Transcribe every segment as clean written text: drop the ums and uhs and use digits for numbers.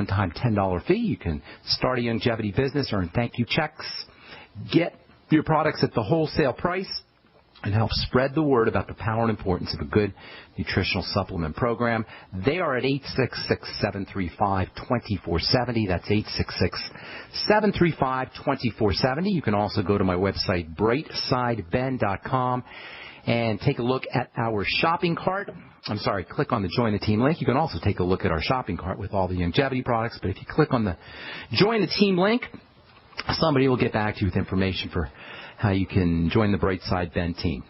one-time $10 fee. You can start a longevity business, earn thank you checks, get your products at the wholesale price, and help spread the word about the power and importance of a good nutritional supplement program. They are at 866-735-2470. That's 866-735-2470. You can also go to my website, brightsideben.com, and take a look at our shopping cart. Click on the Join the Team link. You can also take a look at our shopping cart with all the longevity products. But if you click on the Join the Team link, somebody will get back to you with information for how you can join the Brightside Ben team.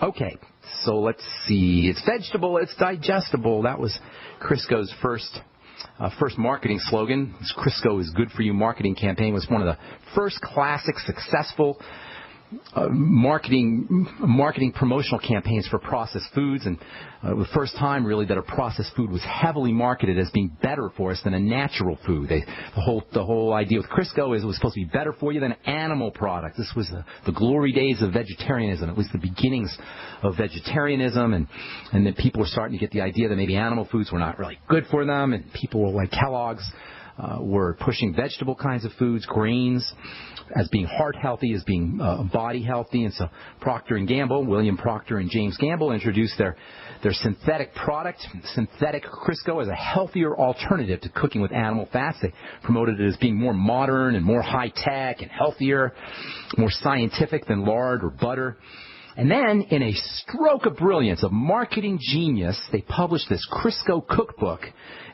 Okay, so let's see. It's vegetable, it's digestible. That was Crisco's first marketing slogan. This Crisco is good for you marketing campaign was one of the first classic successful marketing promotional campaigns for processed foods, and the first time really that a processed food was heavily marketed as being better for us than a natural food. The whole idea with Crisco is it was supposed to be better for you than animal product. This was the glory days of vegetarianism. It was the beginnings of vegetarianism, and then people were starting to get the idea that maybe animal foods were not really good for them, and people were like Kellogg's were pushing vegetable kinds of foods, grains, as being heart healthy, as being body healthy. And so Procter & Gamble, William Procter and James Gamble, introduced their synthetic product, synthetic Crisco, as a healthier alternative to cooking with animal fats. They promoted it as being more modern and more high-tech and healthier, more scientific than lard or butter. And then, in a stroke of brilliance, of marketing genius, they published this Crisco cookbook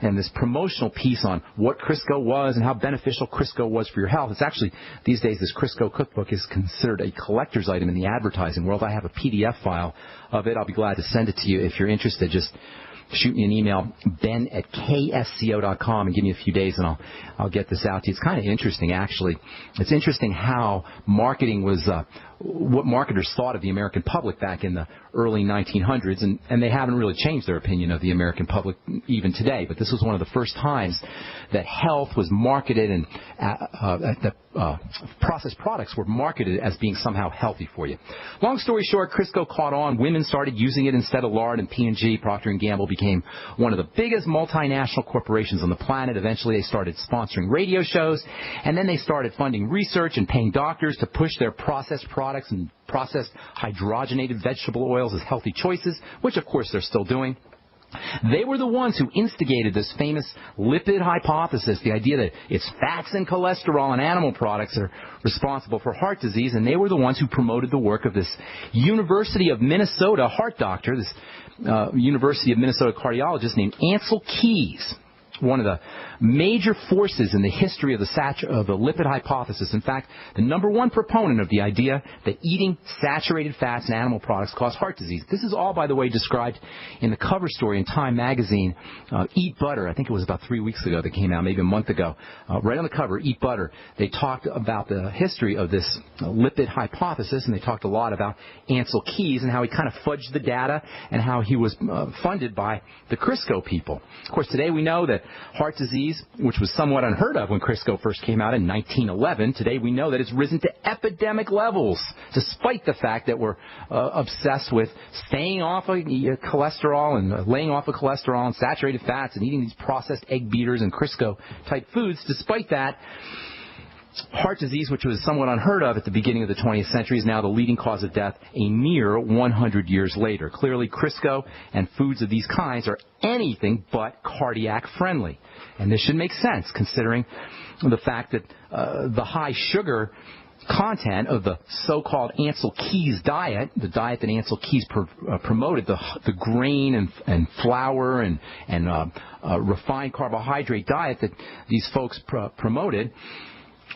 and this promotional piece on what Crisco was and how beneficial Crisco was for your health. It's actually, these days, this Crisco cookbook is considered a collector's item in the advertising world. I have a PDF file of it. I'll be glad to send it to you if you're interested. Just shoot me an email, ben@ksco.com, and give me a few days, and I'll get this out to you. It's kind of interesting, actually. It's interesting how marketing was, what marketers thought of the American public back in the early 1900s, and they haven't really changed their opinion of the American public even today. But this was one of the first times that health was marketed and processed products were marketed as being somehow healthy for you. Long story short, Crisco caught on. Women started using it instead of lard, and P&G, Procter & Gamble, became one of the biggest multinational corporations on the planet. Eventually, they started sponsoring radio shows, and then they started funding research and paying doctors to push their processed products and processed hydrogenated vegetable oils as healthy choices, which, of course, they're still doing. They were the ones who instigated this famous lipid hypothesis, the idea that it's fats and cholesterol in animal products that are responsible for heart disease, and they were the ones who promoted the work of this University of Minnesota heart doctor, this University of Minnesota cardiologist named Ancel Keys, one of the major forces in the history of the lipid hypothesis. In fact, the number one proponent of the idea that eating saturated fats in animal products cause heart disease. This is all, by the way, described in the cover story in Time magazine, Eat Butter. I think it was about 3 weeks ago that came out, maybe a month ago. Right on the cover, Eat Butter. They talked about the history of this lipid hypothesis, and they talked a lot about Ancel Keys and how he kind of fudged the data and how he was funded by the Crisco people. Of course, today we know that heart disease, which was somewhat unheard of when Crisco first came out in 1911, today we know that it's risen to epidemic levels, despite the fact that we're obsessed with staying off of cholesterol and laying off of cholesterol and saturated fats and eating these processed egg beaters and Crisco-type foods. Despite that, heart disease, which was somewhat unheard of at the beginning of the 20th century, is now the leading cause of death a mere 100 years later. Clearly, Crisco and foods of these kinds are anything but cardiac friendly. And this should make sense, considering the fact that the high sugar content of the so-called Ancel Keys diet, the diet that Ancel Keys promoted, the grain and flour and refined carbohydrate diet that these folks promoted,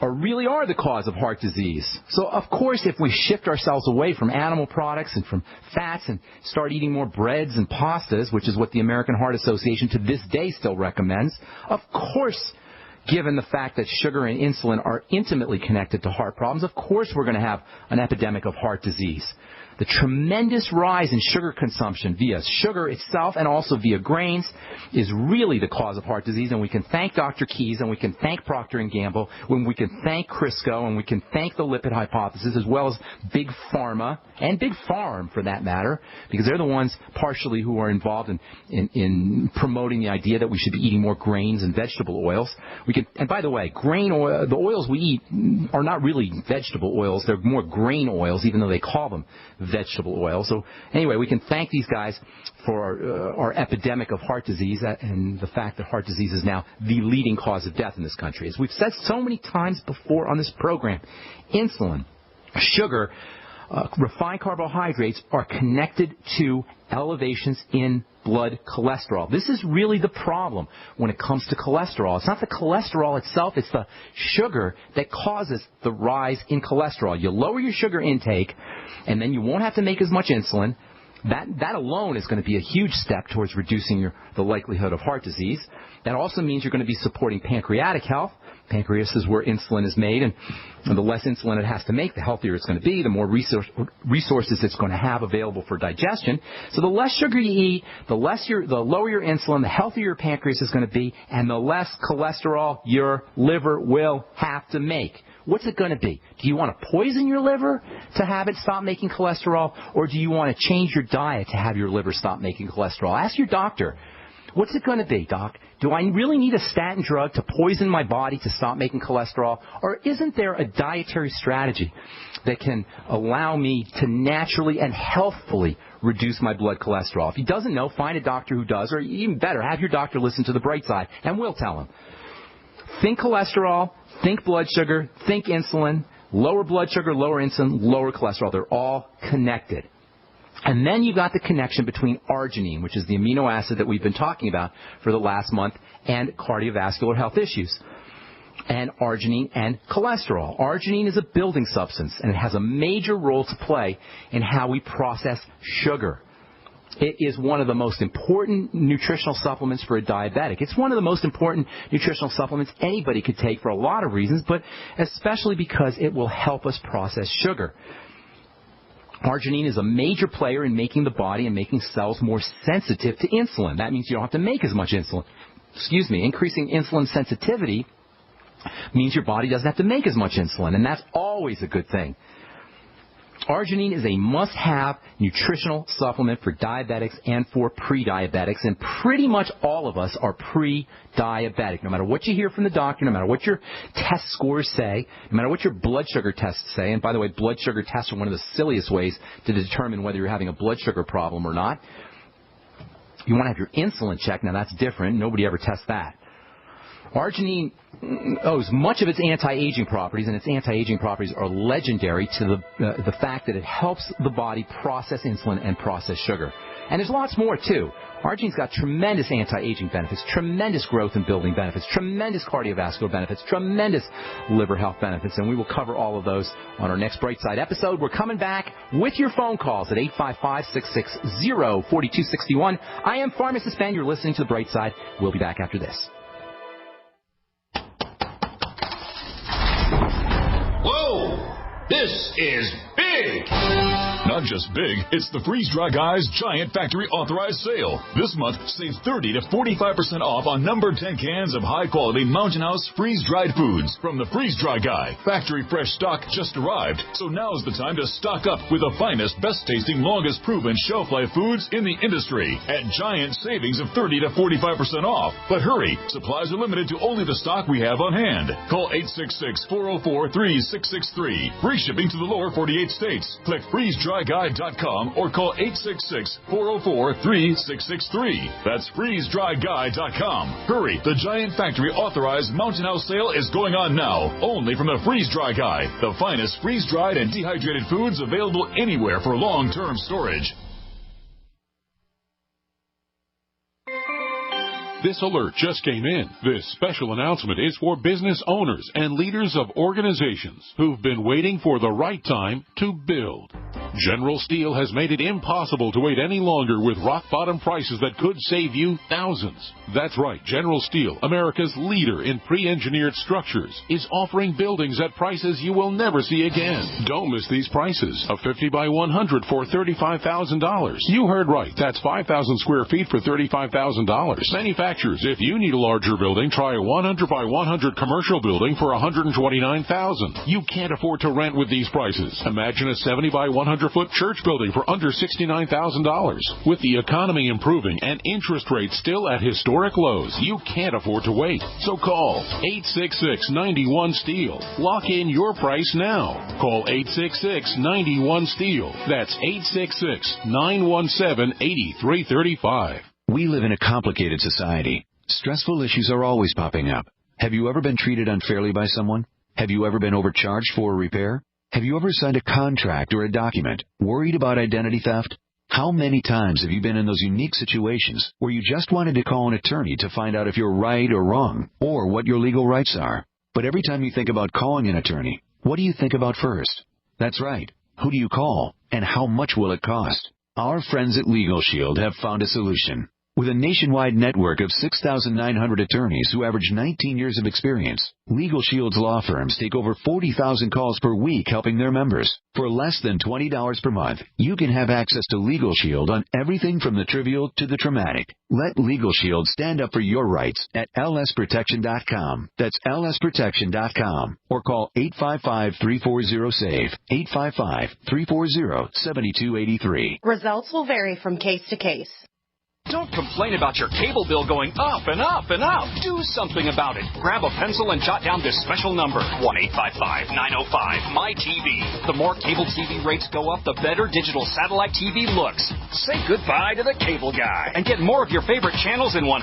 really are the cause of heart disease. So, of course, if we shift ourselves away from animal products and from fats and start eating more breads and pastas, which is what the American Heart Association to this day still recommends, of course, given the fact that sugar and insulin are intimately connected to heart problems, of course we're going to have an epidemic of heart disease. The tremendous rise in sugar consumption via sugar itself and also via grains is really the cause of heart disease, and we can thank Dr. Keyes and we can thank Procter & Gamble, when we can thank Crisco, and we can thank the lipid hypothesis, as well as Big Pharma and Big Farm for that matter, because they're the ones partially who are involved in promoting the idea that we should be eating more grains and vegetable oils. And by the way, grain oil, the oils we eat are not really vegetable oils. They're more grain oils, even though they call them vegetable oil. So anyway, we can thank these guys for our epidemic of heart disease and the fact that heart disease is now the leading cause of death in this country. As we've said so many times before on this program, insulin, sugar, refined carbohydrates are connected to elevations in blood cholesterol. This is really the problem when it comes to cholesterol. It's not the cholesterol itself, it's the sugar that causes the rise in cholesterol. You lower your sugar intake, and then you won't have to make as much insulin. That alone is going to be a huge step towards reducing the likelihood of heart disease. That also means you're going to be supporting pancreatic health. Pancreas is where insulin is made, and the less insulin it has to make, the healthier it's going to be, the more resources it's going to have available for digestion. So the less sugar you eat, the lower your insulin, the healthier your pancreas is going to be, and the less cholesterol your liver will have to make. What's it going to be? Do you want to poison your liver to have it stop making cholesterol, or do you want to change your diet to have your liver stop making cholesterol? Ask your doctor. What's it going to be, Doc? Do I really need a statin drug to poison my body to stop making cholesterol? Or isn't there a dietary strategy that can allow me to naturally and healthfully reduce my blood cholesterol? If he doesn't know, find a doctor who does, or even better, have your doctor listen to The Bright Side, and we'll tell him. Think cholesterol, think blood sugar, think insulin, lower blood sugar, lower insulin, lower cholesterol. They're all connected. And then you've got the connection between arginine, which is the amino acid that we've been talking about for the last month, and cardiovascular health issues, and arginine and cholesterol. Arginine is a building substance, and it has a major role to play in how we process sugar. It is one of the most important nutritional supplements for a diabetic. It's one of the most important nutritional supplements anybody could take for a lot of reasons, but especially because it will help us process sugar. Arginine is a major player in making the body and making cells more sensitive to insulin. That means you don't have to make as much insulin. Increasing insulin sensitivity means your body doesn't have to make as much insulin, and that's always a good thing. Arginine is a must-have nutritional supplement for diabetics and for pre-diabetics, and pretty much all of us are pre-diabetic. No matter what you hear from the doctor, no matter what your test scores say, no matter what your blood sugar tests say, and by the way, blood sugar tests are one of the silliest ways to determine whether you're having a blood sugar problem or not. You want to have your insulin checked. Now, that's different. Nobody ever tests that. Arginine owes much of its anti-aging properties, and its anti-aging properties are legendary to the fact that it helps the body process insulin and process sugar. And there's lots more, too. Argine's got tremendous anti-aging benefits, tremendous growth and building benefits, tremendous cardiovascular benefits, tremendous liver health benefits, and we will cover all of those on our next Bright Side episode. We're coming back with your phone calls at 855-660-4261. I am Pharmacist Ben. You're listening to The Bright Side. We'll be back after this. Whoa! This is big! Not just big, it's the Freeze-Dry Guy's Giant Factory Authorized Sale. This month, save 30 to 45% off on number 10 cans of high-quality Mountain House freeze-dried foods from the Freeze-Dry Guy. Factory fresh stock just arrived, so now's the time to stock up with the finest, best-tasting, longest-proven shelf-life foods in the industry at giant savings of 30 to 45% off. But hurry, supplies are limited to only the stock we have on hand. Call 866-404-3663. Free shipping to the lower 48 states. Click freezedryguy.com or call 866-404-3663. That's freezedryguy.com. Hurry, the Giant Factory Authorized Mountain House sale is going on now, only from the Freeze-Dry Guy, the finest freeze-dried and dehydrated foods available anywhere for long-term storage. This alert just came in. This special announcement is for business owners and leaders of organizations who've been waiting for the right time to build. General Steel has made it impossible to wait any longer with rock-bottom prices that could save you thousands. That's right, General Steel, America's leader in pre-engineered structures, is offering buildings at prices you will never see again. Don't miss these prices. A 50 by 100 for $35,000. You heard right. That's 5,000 square feet for $35,000. Manufacturers, if you need a larger building, try a 100 by 100 commercial building for $129,000. You can't afford to rent with these prices. Imagine a 70 by 100-foot church building for under $69,000. With the economy improving and interest rates still at historic lows, you can't afford to wait. So call 866-91-STEEL. Lock in your price now. Call 866-91-STEEL. That's 866-917-8335. We live in a complicated society. Stressful issues are always popping up. Have you ever been treated unfairly by someone? Have you ever been overcharged for a repair? Have you ever signed a contract or a document worried about identity theft? How many times have you been in those unique situations where you just wanted to call an attorney to find out if you're right or wrong, or what your legal rights are? But every time you think about calling an attorney, what do you think about first? That's right. Who do you call, and how much will it cost? Our friends at Legal Shield have found a solution. With a nationwide network of 6,900 attorneys who average 19 years of experience, Legal Shield's law firms take over 40,000 calls per week helping their members. For less than $20 per month, you can have access to Legal Shield on everything from the trivial to the traumatic. Let Legal Shield stand up for your rights at lsprotection.com. That's lsprotection.com. Or call 855-340-SAVE, 855-340-7283. Results will vary from case to case. Don't complain about your cable bill going up and up and up. Do something about it. Grab a pencil and jot down this special number, 1-855-905-MY-TV. The more cable TV rates go up, the better digital satellite TV looks. Say goodbye to the cable guy and get more of your favorite channels in 100%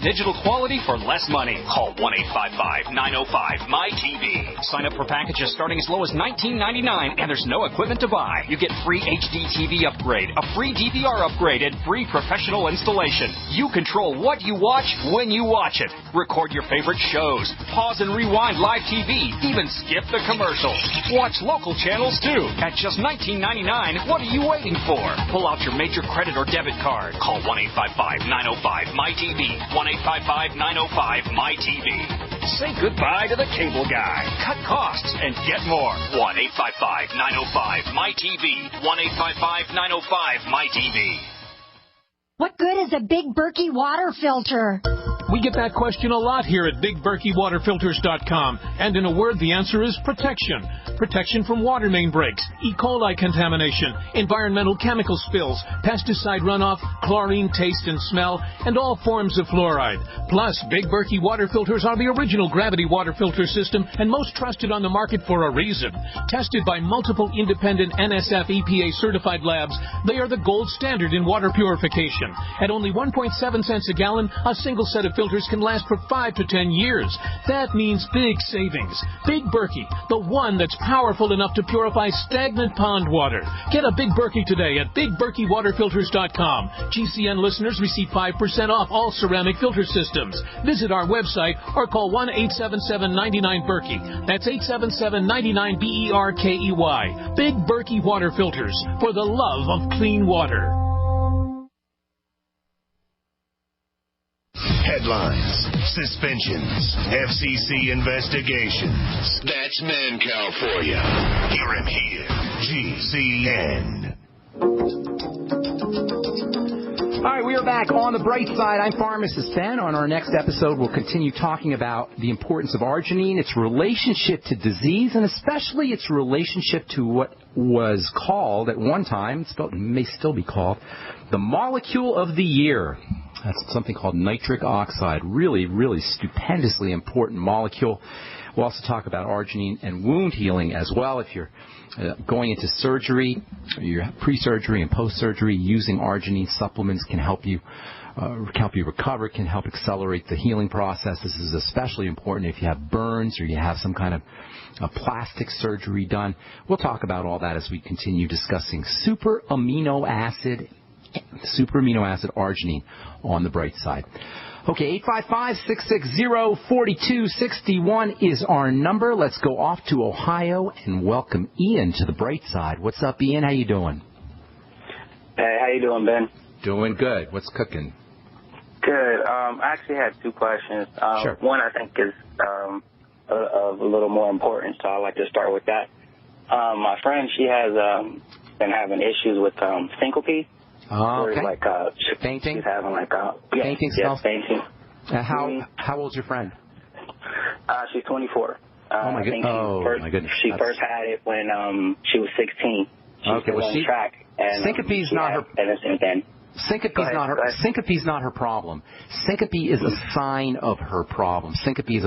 digital quality for less money. Call 1-855-905-MY-TV. Sign up for packages starting as low as $19.99, and there's no equipment to buy. You get free HD TV upgrade, a free DVR upgrade, and free professional installation. You control what you watch when you watch it. Record your favorite shows. Pause and rewind live TV. Even skip the commercials. Watch local channels too. At just $19.99, what are you waiting for? Pull out your major credit or debit card. Call 1-855-905-MY-TV. 1-855-905-MY-TV. Say goodbye to the cable guy. Cut costs and get more. 1-855-905-MY-TV. 1-855-905-MY-TV. What good is a Big Berkey water filter? We get that question a lot here at BigBerkeyWaterFilters.com. And in a word, the answer is protection. Protection from water main breaks, E. coli contamination, environmental chemical spills, pesticide runoff, chlorine taste and smell, and all forms of fluoride. Plus, Big Berkey water filters are the original gravity water filter system and most trusted on the market for a reason. Tested by multiple independent NSF EPA certified labs, they are the gold standard in water purification. At only 1.7 cents a gallon, a single set of filters can last for 5 to 10 years. That means big savings. Big Berkey, the one that's powerful enough to purify stagnant pond water. Get a Big Berkey today at BigBerkeyWaterFilters.com. GCN listeners receive 5% off all ceramic filter systems. Visit our website or call 1-877-99-BERKEY. That's 877-99-BERKEY. Big Berkey Water Filters, for the love of clean water. Headlines, suspensions, FCC investigations. That's Mancow for you. Hear him here. GCN. All right, we are back on the bright side. I'm Pharmacist Ben. On our next episode, we'll continue talking about the importance of arginine, its relationship to disease, and especially its relationship to what was called at one time, may still be called, the molecule of the year. That's something called nitric oxide. Really, really stupendously important molecule. We'll also talk about arginine and wound healing as well. If you're going into surgery, your pre-surgery and post-surgery, using arginine supplements can help you recover, can help accelerate the healing process. This is especially important if you have burns or you have some kind of plastic surgery done. We'll talk about all that as we continue discussing super amino acid arginine on the bright side. Okay, 855-660-4261 is our number. Let's go off to Ohio and welcome Ian to the bright side. What's up, Ian? How you doing? Hey, how you doing, Ben? Doing good. What's cooking? Good. I actually had two questions. Sure. One I think is of a little more importance, so I'd like to start with that. My friend, she has been having issues with syncope. Oh, okay. Like, fainting? She's having like fainting spells? Fainting. How old's your friend? She's 24. Oh my goodness! My goodness. She first had it when she was 16. She was on track. And, syncope's not her. Syncope's not her problem. Syncope is a sign of her problem. Syncope is